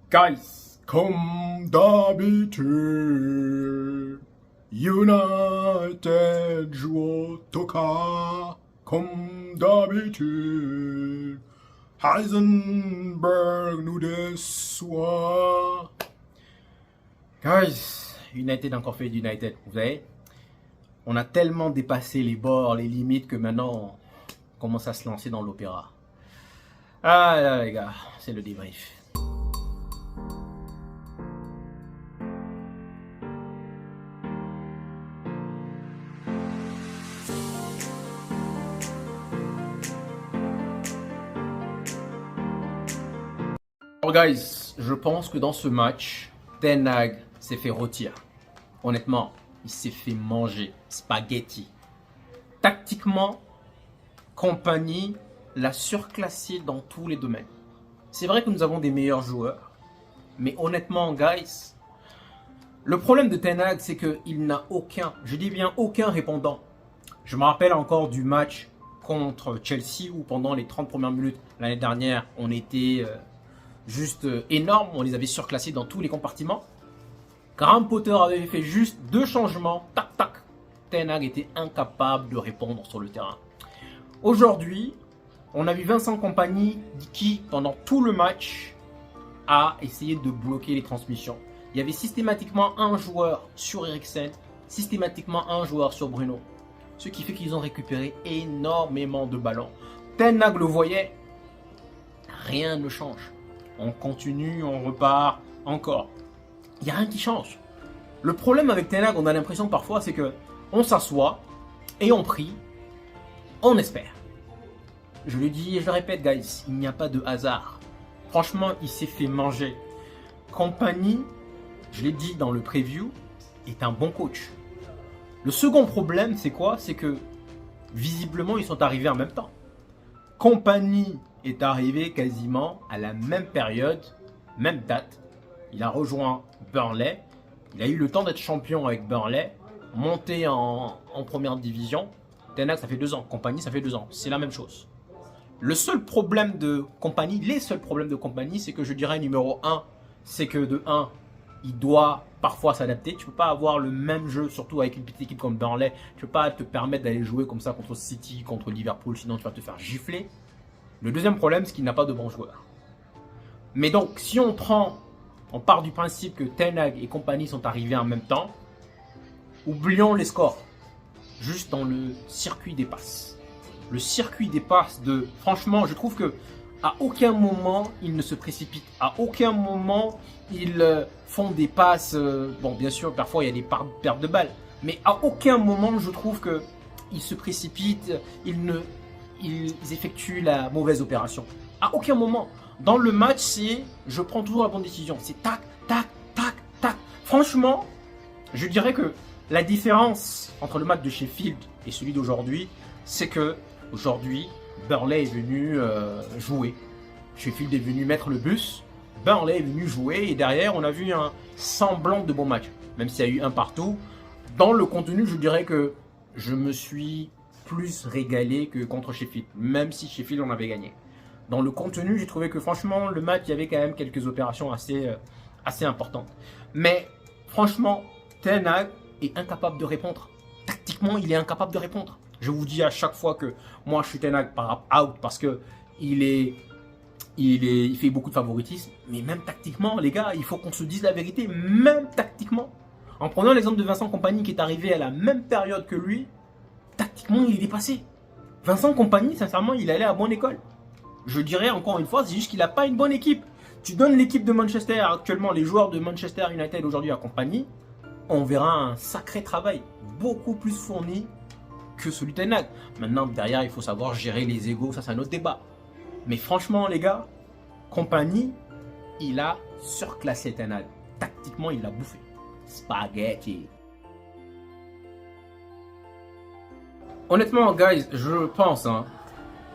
Guys, comme d'habitude, United joue au toka. Comme d'habitude, Heisenberg nous déçoit. Guys, United a encore fait d'United, vous savez. On a tellement dépassé les bords, les limites que maintenant on commence à se lancer dans l'opéra. Ah là les gars, c'est le débrief. Alors guys, je pense que dans ce match, Ten Hag s'est fait rôtir. Honnêtement, il s'est fait manger spaghetti. Tactiquement, Kompany l'a surclassé dans tous les domaines. C'est vrai que nous avons des meilleurs joueurs, mais honnêtement, guys, le problème de Ten Hag, c'est qu'il n'a aucun, je dis bien aucun répondant. Je me rappelle encore du match contre Chelsea où pendant les 30 premières minutes l'année dernière, on était juste énorme, on les avait surclassés dans tous les compartiments. Graham Potter avait fait juste 2 changements, tac tac. Ten Hag était incapable de répondre sur le terrain. Aujourd'hui, on a vu Vincent Kompany qui, pendant tout le match, a essayé de bloquer les transmissions. Il y avait systématiquement un joueur sur Eriksen, systématiquement un joueur sur Bruno. Ce qui fait qu'ils ont récupéré énormément de ballons. Ten Hag le voyait, rien ne change. On continue, on repart, encore. Il n'y a rien qui change. Le problème avec Ten Hag, on a l'impression parfois, c'est que on s'assoit et on prie, on espère. Je le dis et je le répète, guys, il n'y a pas de hasard. Franchement, il s'est fait manger. Kompany, je l'ai dit dans le preview, est un bon coach. Le second problème, c'est quoi? C'est que visiblement, ils sont arrivés en même temps. Kompany est arrivé quasiment à la même période, même date. Il a rejoint Burnley. Il a eu le temps d'être champion avec Burnley, monté en première division. Ten Hag, ça fait 2 ans. Kompany, ça fait 2 ans. C'est la même chose. Le seul problème de Kompany, les seuls problèmes de Kompany, c'est que je dirais numéro 1, c'est que de 1, il doit parfois s'adapter. Tu ne peux pas avoir le même jeu, surtout avec une petite équipe comme Burnley. Tu ne peux pas te permettre d'aller jouer comme ça contre City, contre Liverpool, sinon tu vas te faire gifler. Le deuxième problème, c'est qu'il n'a pas de bons joueurs. Mais donc, si on part du principe que Ten Hag et Kompany sont arrivés en même temps, oublions les scores. Juste dans le circuit des passes. Le circuit des passes franchement, je trouve que à aucun moment ils ne se précipitent. À aucun moment ils font des passes. Bon, bien sûr, parfois il y a des pertes de balles. Mais à aucun moment je trouve que ils se précipitent. Ils effectuent la mauvaise opération. À aucun moment. Dans le match, c'est je prends toujours la bonne décision. C'est tac, tac, tac, tac. Franchement, je dirais que la différence entre le match de Sheffield et celui d'aujourd'hui, c'est que aujourd'hui, Burnley est venu jouer. Sheffield est venu mettre le bus. Burnley est venu jouer et derrière, on a vu un semblant de bon match. Même s'il y a eu un partout. Dans le contenu, je dirais que je me suis plus régalé que contre Sheffield. Même si Sheffield en avait gagné. Dans le contenu, j'ai trouvé que franchement, le match, il y avait quand même quelques opérations assez importantes. Mais franchement, Ten Hag est incapable de répondre. Tactiquement, il est incapable de répondre. Je vous dis à chaque fois que moi, je suis Ten Hag par out parce que il fait beaucoup de favoritisme. Mais même tactiquement, les gars, il faut qu'on se dise la vérité. Même tactiquement. En prenant l'exemple de Vincent Kompany qui est arrivé à la même période que lui, tactiquement, il est dépassé. Vincent Kompany, sincèrement, il allait à bonne école. Je dirais encore une fois, c'est juste qu'il n'a pas une bonne équipe. Tu donnes l'équipe de Manchester, actuellement les joueurs de Manchester United aujourd'hui à Kompany, on verra un sacré travail, beaucoup plus fourni que celui de Ten Hag. Maintenant, derrière, il faut savoir gérer les égos, ça c'est un autre débat. Mais franchement, les gars, Kompany, il a surclassé Ten Hag. Tactiquement, il l'a bouffé. Spaghetti. Honnêtement, guys, je pense,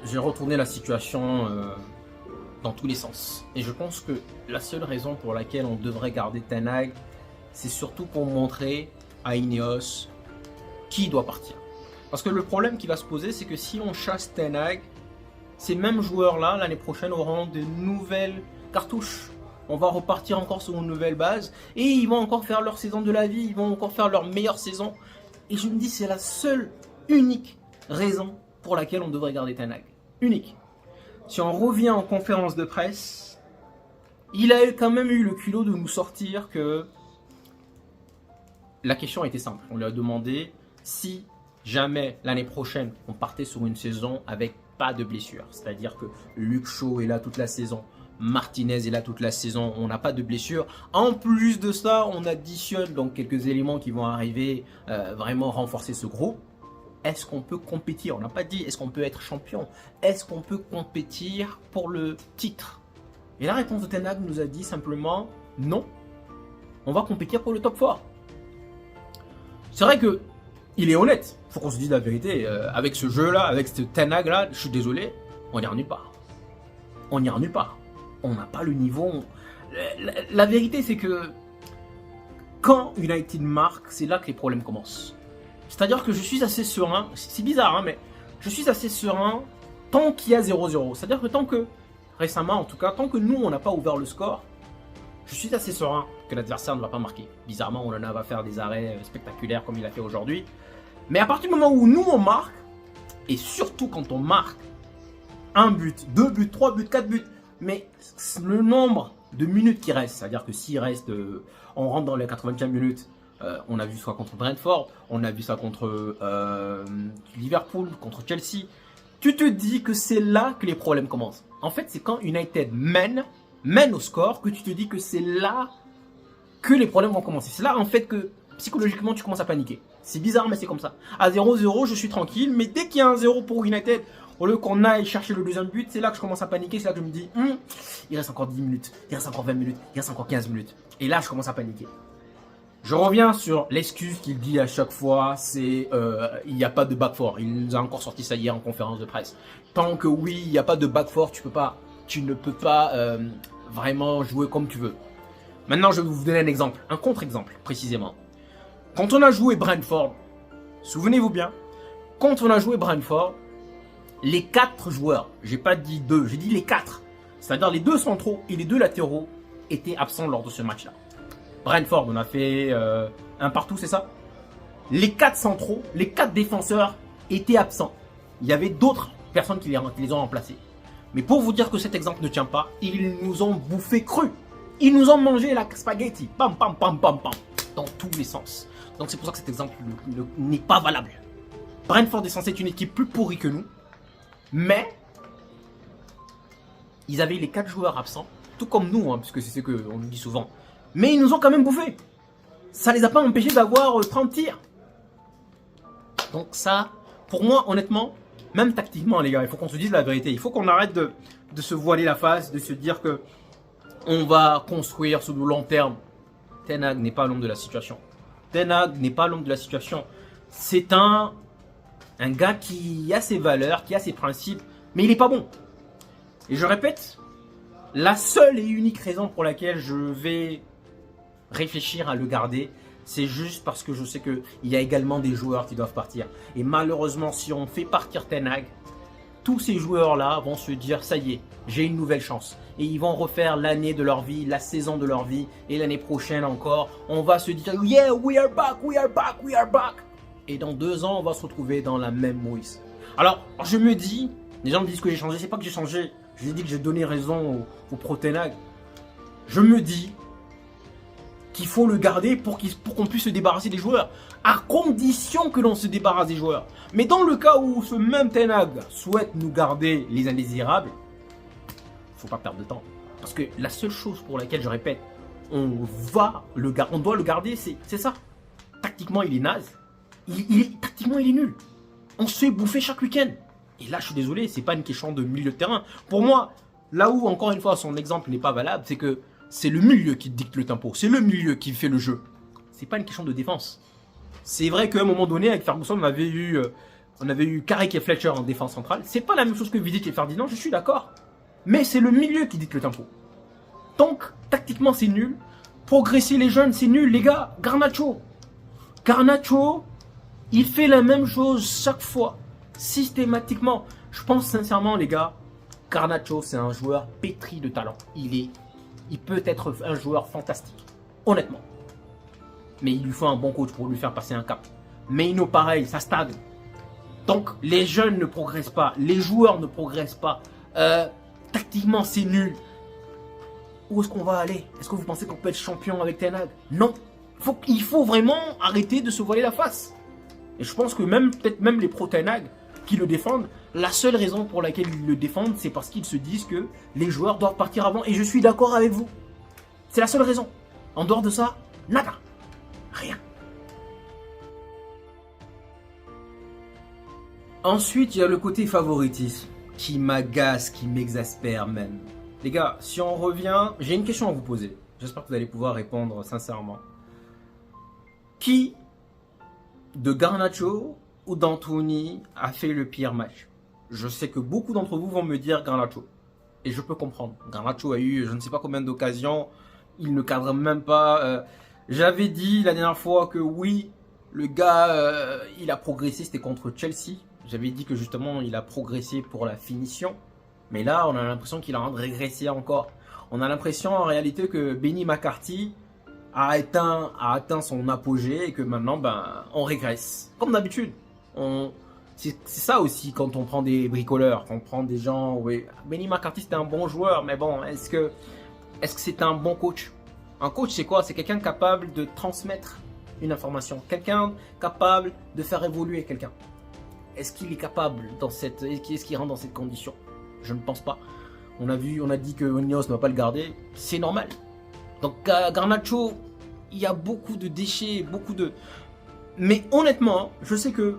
j'ai retourné la situation dans tous les sens. Et je pense que la seule raison pour laquelle on devrait garder Ten Hag, c'est surtout pour montrer à Ineos qui doit partir. Parce que le problème qui va se poser, c'est que si on chasse Ten Hag, ces mêmes joueurs-là, l'année prochaine, auront de nouvelles cartouches. On va repartir encore sur une nouvelle base. Et ils vont encore faire leur saison de la vie. Ils vont encore faire leur meilleure saison. Et je me dis, c'est la seule, unique raison pour laquelle on devrait garder Ten Hag. Unique. Si on revient en conférence de presse, il a quand même eu le culot de nous sortir que la question était simple. On lui a demandé si jamais l'année prochaine on partait sur une saison avec pas de blessure. C'est-à-dire que Luke Shaw est là toute la saison, Martinez est là toute la saison, on n'a pas de blessure. En plus de ça, on additionne donc quelques éléments qui vont arriver vraiment renforcer ce groupe. Est-ce qu'on peut compétir? On n'a pas dit est-ce qu'on peut être champion. Est-ce qu'on peut compétir pour le titre? Et la réponse de Ten Hag nous a dit simplement non. On va compétir pour le top 4. C'est vrai que il est honnête. Faut qu'on se dise la vérité. Avec ce jeu-là, avec ce Ten Hag là, je suis désolé, on n'ira nulle part. On n'ira nulle part. On n'a pas le niveau. La vérité, c'est que quand United marque, c'est là que les problèmes commencent. C'est-à-dire que je suis assez serein. C'est bizarre, hein, mais je suis assez serein tant qu'il y a 0-0. C'est-à-dire que tant que, récemment en tout cas, tant que nous, on n'a pas ouvert le score, je suis assez serein que l'adversaire ne va pas marquer. Bizarrement, Onana va faire des arrêts spectaculaires comme il a fait aujourd'hui. Mais à partir du moment où nous, on marque, et surtout quand on marque un but, 2 buts, 3 buts, 4 buts, mais le nombre de minutes qui restent, c'est-à-dire que s'il reste, on rentre dans les 80e minutes, on a vu ça contre Brentford, on a vu ça contre Liverpool, contre Chelsea. Tu te dis que c'est là que les problèmes commencent. En fait, c'est quand United mène au score que tu te dis que c'est là que les problèmes vont commencer. C'est là en fait que psychologiquement tu commences à paniquer. C'est bizarre mais c'est comme ça. À 0-0 je suis tranquille, mais dès qu'il y a un 0 pour United, au lieu qu'on aille chercher le deuxième but, c'est là que je commence à paniquer, c'est là que je me dis il reste encore 10 minutes, il reste encore 20 minutes, il reste encore 15 minutes. Et là je commence à paniquer. Je reviens sur l'excuse qu'il dit à chaque fois, c'est il n'y a pas de back four. Il nous a encore sorti ça hier en conférence de presse. Tant que oui, il n'y a pas de back four, tu ne peux pas vraiment jouer comme tu veux. Maintenant, je vais vous donner un exemple, un contre-exemple précisément. Quand on a joué Brentford, souvenez-vous bien, quand on a joué Brentford, les 4 joueurs, j'ai pas dit 2, j'ai dit les 4, c'est-à-dire les 2 centraux et les 2 latéraux étaient absents lors de ce match-là. Brentford, on a fait un partout, c'est ça? Les 4 centraux, les 4 défenseurs étaient absents. Il y avait d'autres personnes qui les ont remplacés. Mais pour vous dire que cet exemple ne tient pas, ils nous ont bouffé cru. Ils nous ont mangé la spaghetti. Pam, pam, pam, pam, pam. Dans tous les sens. Donc c'est pour ça que cet exemple n'est pas valable. Brentford est censé être une équipe plus pourrie que nous. Mais ils avaient les 4 joueurs absents. Tout comme nous, hein, parce que c'est ce qu'on nous dit souvent. Mais ils nous ont quand même bouffé. Ça les a pas empêchés d'avoir 30 tirs. Donc ça, pour moi, honnêtement, même tactiquement, les gars, il faut qu'on se dise la vérité. Il faut qu'on arrête de se voiler la face, de se dire que on va construire sur le long terme. Ten Hag n'est pas l'homme de la situation. Ten Hag n'est pas l'homme de la situation. C'est un gars qui a ses valeurs, qui a ses principes, mais il n'est pas bon. Et je répète, la seule et unique raison pour laquelle je vais réfléchir à le garder, c'est juste parce que je sais qu'il y a également des joueurs qui doivent partir. Et malheureusement, si on fait partir Ten Hag, tous ces joueurs-là vont se dire, ça y est, j'ai une nouvelle chance. Et ils vont refaire l'année de leur vie, la saison de leur vie. Et l'année prochaine encore, on va se dire, yeah, we are back, we are back, we are back. Et dans 2 ans, on va se retrouver dans la même mouise. Alors, je me dis, les gens me disent que j'ai changé. C'est pas que j'ai changé. Je dis que j'ai donné raison au pro Ten Hag. Je me dis qu'il faut le garder pour qu'on puisse se débarrasser des joueurs. À condition que l'on se débarrasse des joueurs. Mais dans le cas où ce même Ten Hag souhaite nous garder les indésirables, faut pas perdre de temps. Parce que la seule chose pour laquelle je répète, on doit le garder, c'est ça. Tactiquement, il est naze. Tactiquement, il est nul. On se fait bouffer chaque week-end. Et là, je suis désolé, c'est pas une question de milieu de terrain. Pour moi, là où, encore une fois, son exemple n'est pas valable, c'est que c'est le milieu qui dicte le tempo. C'est le milieu qui fait le jeu. C'est pas une question de défense. C'est vrai qu'à un moment donné, avec Ferguson, on avait eu Carrick et Fletcher en défense centrale. C'est pas la même chose que Vidic et Ferdinand, je suis d'accord. Mais c'est le milieu qui dicte le tempo. Donc, tactiquement, c'est nul. Progresser les jeunes, c'est nul, les gars. Garnacho, il fait la même chose chaque fois. Systématiquement. Je pense sincèrement, les gars, Garnacho, c'est un joueur pétri de talent. Il Il peut être un joueur fantastique, honnêtement. Mais il lui faut un bon coach pour lui faire passer un cap. Meino, pareil, ça stagne. Donc, les jeunes ne progressent pas, les joueurs ne progressent pas. Tactiquement, c'est nul. Où est-ce qu'on va aller? Est-ce que vous pensez qu'on peut être champion avec Ten Hag? Non. Il faut vraiment arrêter de se voiler la face. Et je pense que peut-être même les pro-Ten Hag qui le défendent, la seule raison pour laquelle ils le défendent, c'est parce qu'ils se disent que les joueurs doivent partir avant. Et je suis d'accord avec vous. C'est la seule raison. En dehors de ça, nada. Rien. Ensuite, il y a le côté favoritisme qui m'agace, qui m'exaspère même. Les gars, si on revient, j'ai une question à vous poser. J'espère que vous allez pouvoir répondre sincèrement. Qui de Garnacho ou d'Anthony a fait le pire match? Je sais que beaucoup d'entre vous vont me dire Garnacho. Et je peux comprendre. Garnacho a eu je ne sais pas combien d'occasions. Il ne cadre même pas. J'avais dit la dernière fois que oui, le gars, il a progressé. C'était contre Chelsea. J'avais dit que justement, il a progressé pour la finition. Mais là, on a l'impression qu'il a régressé encore. On a l'impression en réalité que Benny McCarthy a atteint son apogée et que maintenant, on régresse. Comme d'habitude. C'est ça aussi quand on prend des bricoleurs, quand on prend des gens... Oui, Benny McCarthy, c'était un bon joueur, mais bon, est-ce que c'est un bon coach? Un coach, c'est quoi? C'est quelqu'un capable de transmettre une information. Quelqu'un capable de faire évoluer quelqu'un. Est-ce qu'il est capable est-ce qu'il rentre dans cette condition? Je ne pense pas. On a dit que Onios ne va pas le garder. C'est normal. Donc Garnacho, il y a beaucoup de déchets, Mais honnêtement, je sais que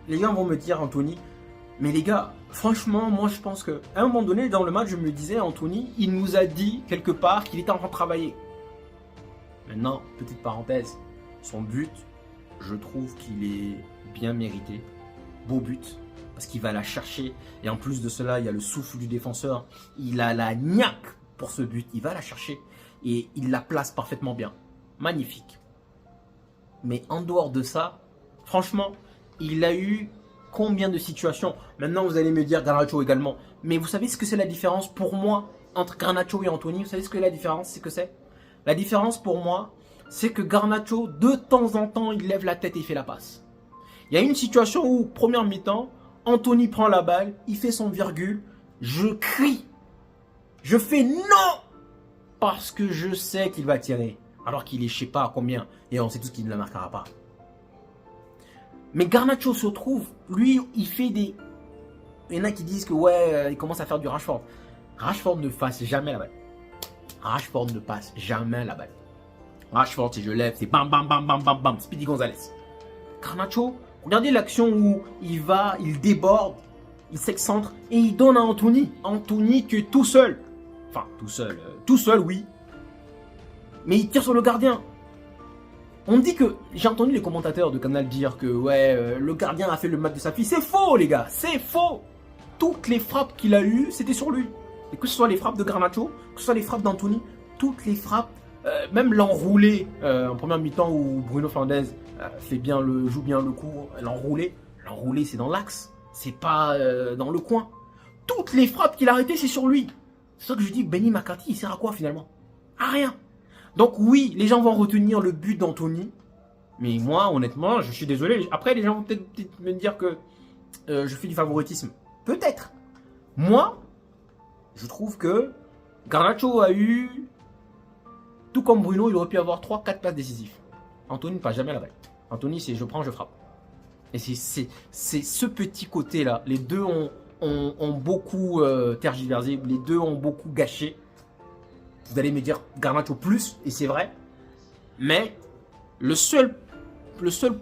les gens vont me dire Anthony, mais les gars, franchement, moi je pense qu'à un moment donné dans le match, je me disais Anthony, il nous a dit quelque part qu'il était en train de travailler. Maintenant, petite parenthèse, son but, je trouve qu'il est bien mérité. Beau but. Parce qu'il va la chercher. Et en plus de cela, il y a le souffle du défenseur. Il a la niaque pour ce but. Il va la chercher. Et il la place parfaitement bien. Magnifique. Mais en dehors de ça, franchement, il a eu combien de situations? Maintenant, vous allez me dire Garnacho également. Mais vous savez ce que c'est la différence pour moi entre Garnacho et Anthony? Vous savez ce que la différence, c'est que c'est? La différence pour moi, c'est que Garnacho, de temps en temps, il lève la tête et il fait la passe. Il y a une situation où, première mi-temps, Anthony prend la balle, il fait son virgule, je crie, je fais non parce que je sais qu'il va tirer, alors qu'il est je sais pas à combien et on sait tous qu'il ne la marquera pas. Mais Garnacho se trouve, lui, il fait des... Il y en a qui disent que ouais, il commence à faire du Rashford. Rashford ne passe jamais la balle. Rashford ne passe jamais la balle. Rashford, si je lève, c'est bam bam bam bam bam bam, Speedy Gonzalez. Garnacho, regardez l'action où il déborde, il s'excentre et il donne à Anthony. Anthony qui est tout seul. Enfin, tout seul, oui. Mais il tire sur le gardien. On dit que, j'ai entendu les commentateurs de Canal dire que ouais, le gardien a fait le match de sa fille. C'est faux les gars, c'est faux. Toutes les frappes qu'il a eues, c'était sur lui. Et que ce soit les frappes de Garnacho, que ce soit les frappes d'Anthony, toutes les frappes, même l'enroulé en première mi-temps où Bruno Fernandes joue bien le coup, l'enroulé c'est dans l'axe, c'est pas dans le coin. Toutes les frappes qu'il a arrêtées, c'est sur lui. C'est ça que je dis, Benny McCarthy, il sert à quoi finalement? À rien. Donc oui, les gens vont retenir le but d'Anthony, mais moi, honnêtement, je suis désolé. Après, les gens vont peut-être me dire que je fais du favoritisme. Peut-être. Moi, je trouve que Garnacho a eu, tout comme Bruno, il aurait pu avoir 3-4 passes décisives. Anthony ne passe jamais la balle. Anthony, c'est je prends, je frappe. Et c'est ce petit côté-là. Les deux ont beaucoup tergiversé, les deux ont beaucoup gâché. Vous allez me dire Garnacho plus, et c'est vrai. Mais le seul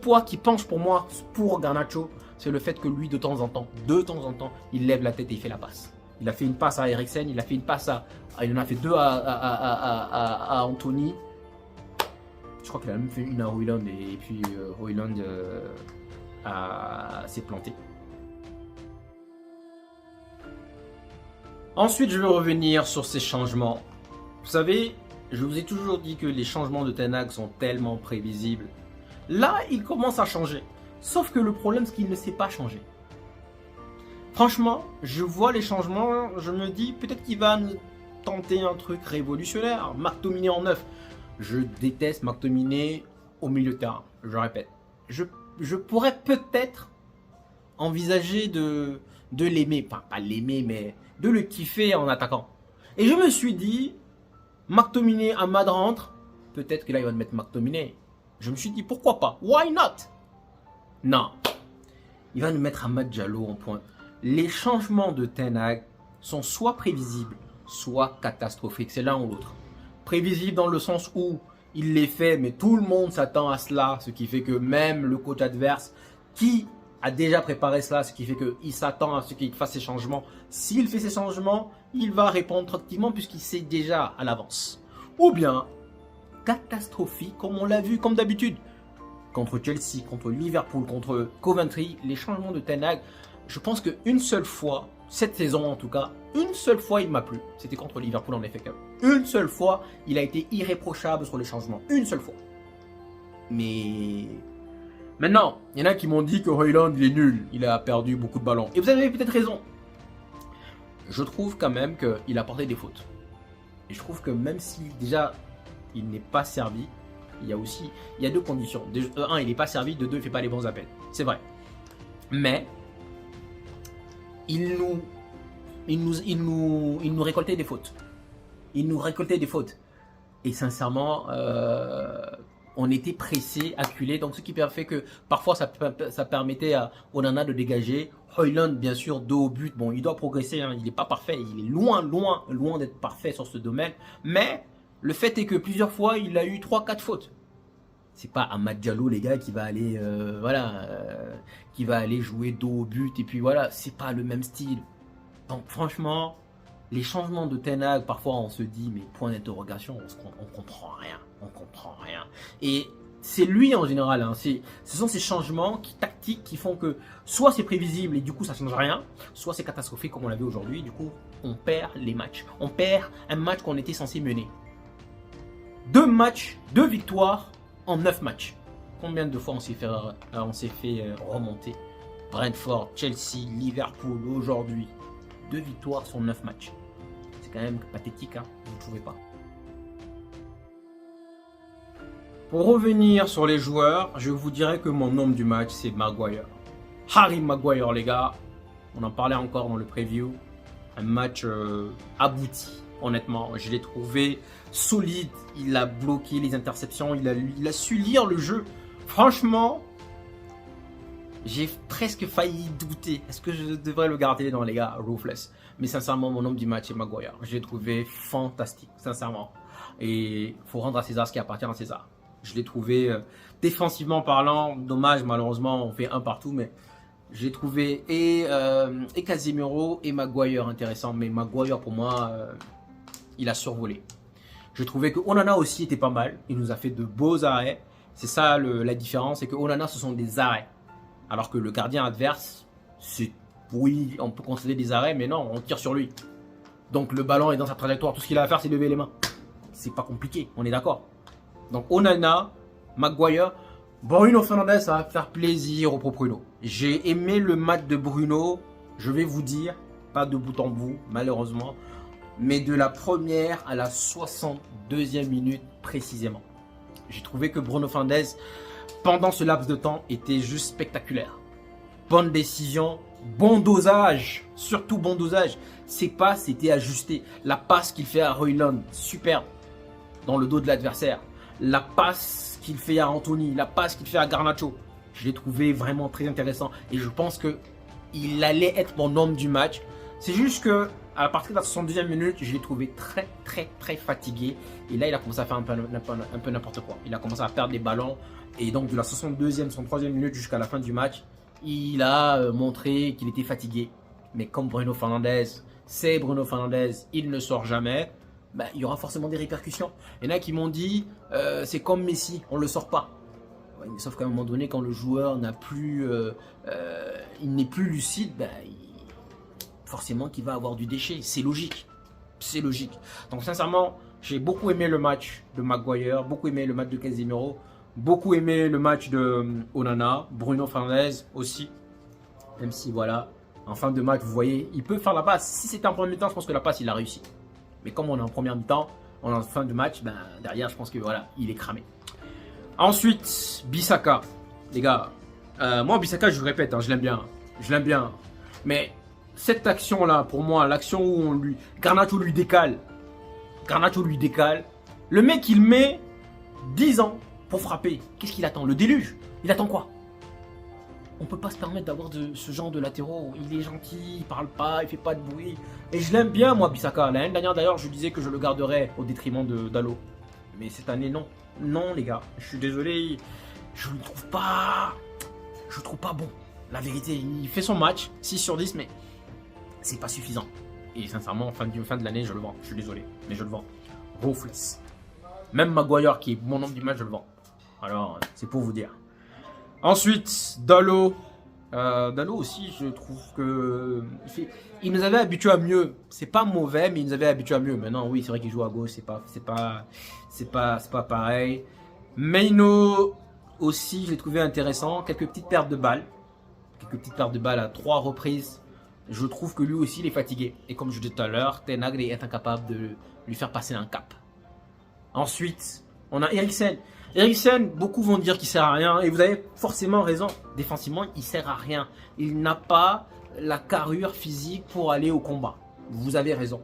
poids qui penche pour moi, pour Garnacho, c'est le fait que lui, de temps en temps, il lève la tête et il fait la passe. Il a fait une passe à Eriksen, il a fait une passe il en a fait deux à Anthony. Je crois qu'il a même fait une à Højlund et puis Højlund s'est planté. Ensuite, je vais revenir sur ces changements. Vous savez, je vous ai toujours dit que les changements de Ten Hag sont tellement prévisibles. Là, il commence à changer. Sauf que le problème, c'est qu'il ne sait pas changer. Franchement, je vois les changements, je me dis peut-être qu'il va tenter un truc révolutionnaire. McTominay en 9. Je déteste McTominay au milieu de terrain. Je répète. Je pourrais peut-être envisager de l'aimer. Enfin, pas l'aimer, mais de le kiffer en attaquant. Et je me suis dit, McTominay, Amad rentre. Peut-être que là, il va me mettre McTominay. Je me suis dit, pourquoi pas? Why not? Non. Il va nous mettre Amad Diallo en pointe. Les changements de Ten Hag sont soit prévisibles, soit catastrophiques. C'est l'un ou l'autre. Prévisible dans le sens où il les fait, mais tout le monde s'attend à cela. Ce qui fait que même le coach adverse, qui a déjà préparé cela, ce qui fait qu'il s'attend à ce qu'il fasse ces changements. S'il fait ces changements, il va répondre tranquillement puisqu'il sait déjà à l'avance. Ou bien, catastrophique, comme on l'a vu, comme d'habitude. Contre Chelsea, contre Liverpool, contre Coventry, les changements de Ten Hag, je pense qu'une seule fois, cette saison en tout cas, une seule fois il m'a plu. C'était contre Liverpool en FA Cup. Une seule fois, il a été irréprochable sur les changements. Une seule fois. Mais maintenant, il y en a qui m'ont dit que Højlund il est nul. Il a perdu beaucoup de ballons. Et vous avez peut-être raison. Je trouve quand même qu'il a porté des fautes. Et je trouve que même si déjà il n'est pas servi, il y a deux conditions. De un, il n'est pas servi. De deux, il ne fait pas les bons appels. C'est vrai. Mais il nous récoltait des fautes. Il nous récoltait des fautes. Et sincèrement, on était pressé, acculé. Donc ce qui fait que parfois ça permettait à Onana de dégager. Højlund, bien sûr, dos au but. Bon, il doit progresser. Hein. Il n'est pas parfait. Il est loin d'être parfait sur ce domaine. Mais le fait est que plusieurs fois, il a eu 3-4 fautes. C'est pas Amad Diallo, les gars, qui va aller, qui va aller jouer dos au but. Et puis voilà, c'est pas le même style. Donc franchement, les changements de Ten Hag, parfois on se dit, mais point d'interrogation, on comprend rien. On comprend rien. Et c'est lui en général. Hein, ce sont ces changements tactiques qui font que soit c'est prévisible et du coup ça change rien, soit c'est catastrophique comme on l'a vu aujourd'hui. Du coup, on perd les matchs. On perd un match qu'on était censé mener. 2 victoires en 9 matchs. Combien de fois on s'est fait remonter? Brentford, Chelsea, Liverpool aujourd'hui. 2 victoires sur 9 matchs. C'est quand même pathétique, hein, vous ne trouvez pas? Pour revenir sur les joueurs, je vous dirais que mon homme du match, c'est Maguire. Harry Maguire, les gars. On en parlait encore dans le preview. Un match abouti, honnêtement. Je l'ai trouvé solide. Il a bloqué les interceptions. Il a su lire le jeu. Franchement, j'ai presque failli douter. Est-ce que je devrais le garder dans les gars Ruthless? Mais sincèrement, mon homme du match est Maguire. Je l'ai trouvé fantastique, sincèrement. Et il faut rendre à César ce qui appartient à César. Je l'ai trouvé défensivement parlant. Dommage, malheureusement, on fait un partout. Mais j'ai trouvé et Casemiro et Maguire intéressant. Mais Maguire, pour moi, il a survolé. Je trouvais que Onana aussi était pas mal. Il nous a fait de beaux arrêts. C'est ça la différence. C'est que Onana, ce sont des arrêts. Alors que le gardien adverse, oui, on peut considérer des arrêts, mais non, on tire sur lui. Donc le ballon est dans sa trajectoire. Tout ce qu'il a à faire, c'est lever les mains. C'est pas compliqué, on est d'accord. Donc Onana, Maguire, Bruno Fernandes, ça va faire plaisir au pro Bruno. J'ai aimé le match de Bruno, je vais vous dire, pas de bout en bout, malheureusement, mais de la première à la 62e minute précisément. J'ai trouvé que Bruno Fernandes, pendant ce laps de temps, était juste spectaculaire. Bonne décision, bon dosage, surtout bon dosage. Ses passes étaient ajustées. La passe qu'il fait à Højlund, superbe, dans le dos de l'adversaire. La passe qu'il fait à Anthony, la passe qu'il fait à Garnacho, je l'ai trouvé vraiment très intéressant. Et je pense qu'il allait être mon homme du match. C'est juste que à partir de la 62e minute, je l'ai trouvé très fatigué. Et là, il a commencé à faire un peu n'importe quoi. Il a commencé à perdre des ballons. Et donc, de la 62e, 63e minute jusqu'à la fin du match, il a montré qu'il était fatigué. Mais comme Bruno Fernandes, c'est Bruno Fernandes, il ne sort jamais. Ben, il y aura forcément des répercussions. Il y en a qui m'ont dit, c'est comme Messi, on ne le sort pas. Ouais, mais sauf qu'à un moment donné, quand le joueur il n'est plus lucide, ben, forcément qu'il va avoir du déchet. C'est logique. C'est logique. Donc sincèrement, j'ai beaucoup aimé le match de Maguire, beaucoup aimé le match de Casemiro, beaucoup aimé le match de Onana, Bruno Fernandes aussi. Même si voilà, en fin de match, vous voyez, il peut faire la passe. Si c'était en premier temps, je pense que la passe, il a réussi. Mais comme on est en première mi-temps, on est en fin de match, ben, derrière, je pense que voilà, il est cramé. Ensuite, Bissaka. Les gars, moi, Bissaka, je vous répète, hein, je l'aime bien. Je l'aime bien. Mais cette action-là, pour moi, l'action où Garnacho lui décale. Le mec, il met 10 ans pour frapper. Qu'est-ce qu'il attend? Le déluge? Il attend quoi? On peut pas se permettre d'avoir ce genre de latéraux. Il est gentil, il parle pas, il fait pas de bruit. Et je l'aime bien, moi, Bissaka. L'année dernière, d'ailleurs, je disais que je le garderais au détriment de Dalot. Mais cette année, non. Non, les gars. Je suis désolé. Je le trouve pas... Je le trouve pas bon. La vérité, il fait son match, 6 sur 10, mais c'est pas suffisant. Et sincèrement, fin de l'année, je le vends. Je suis désolé, mais je le vends. Ruthless. Même Maguire, qui est mon homme du match, je le vends. Alors, c'est pour vous dire. Ensuite, Dalot. Dalot aussi, je trouve que... Il nous avait habitués à mieux. C'est pas mauvais, mais il nous avait habitués à mieux. Maintenant, oui, c'est vrai qu'il joue à gauche, c'est pas pareil. Maino aussi, je l'ai trouvé intéressant. Quelques petites pertes de balles. À 3 reprises. Je trouve que lui aussi, il est fatigué. Et comme je disais tout à l'heure, Ten Hag est incapable de lui faire passer un cap. Ensuite, on a Eriksen. Eriksen, beaucoup vont dire qu'il sert à rien. Et vous avez forcément raison. Défensivement, il sert à rien. Il n'a pas la carrure physique pour aller au combat. Vous avez raison.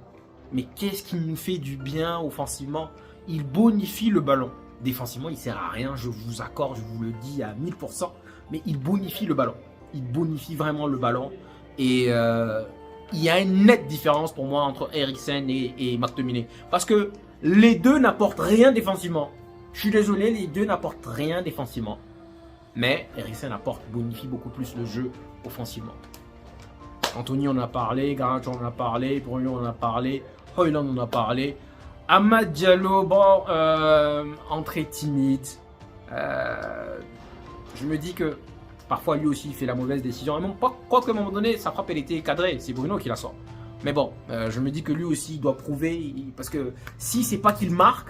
Mais qu'est-ce qui nous fait du bien offensivement? Il bonifie le ballon. Défensivement, il sert à rien. Je vous accorde, je vous le dis à 1000%. Mais il bonifie le ballon. Il bonifie vraiment le ballon. Et il y a une nette différence pour moi entre Eriksen et McTominay. Parce que les deux n'apportent rien défensivement. Je suis désolé, les deux n'apportent rien défensivement. Mais Eriksen bonifie beaucoup plus le jeu offensivement. Anthony on en a parlé, Garnacho on en a parlé, Bruno on en a parlé, Højlund on en a parlé. Amad Diallo, bon, entrée timide. Je me dis que parfois lui aussi il fait la mauvaise décision. Et même pas quoi qu'à un moment donné sa frappe elle était cadrée, c'est Bruno qui la sort. Mais bon, je me dis que lui aussi il doit prouver, parce que si c'est pas qu'il marque,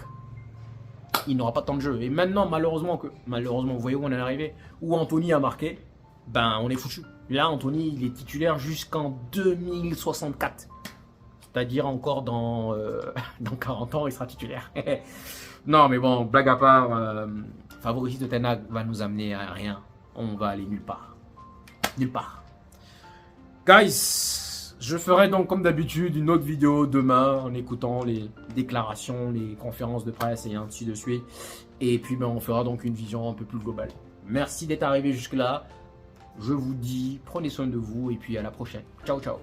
il n'aura pas tant de jeu. Et maintenant malheureusement, vous voyez où on est arrivé, où Anthony a marqué, ben on est foutu. Là Anthony il est titulaire jusqu'en 2064. C'est-à-dire encore dans 40 ans il sera titulaire. Non mais bon, blague à part, favoritisme de Ten Hag va nous amener à rien. On va aller nulle part. Nulle part. Guys, je ferai donc comme d'habitude une autre vidéo demain en écoutant les déclarations, les conférences de presse et ainsi de suite. Et puis ben, on fera donc une vision un peu plus globale. Merci d'être arrivé jusque là. Je vous dis, prenez soin de vous et puis à la prochaine. Ciao, ciao.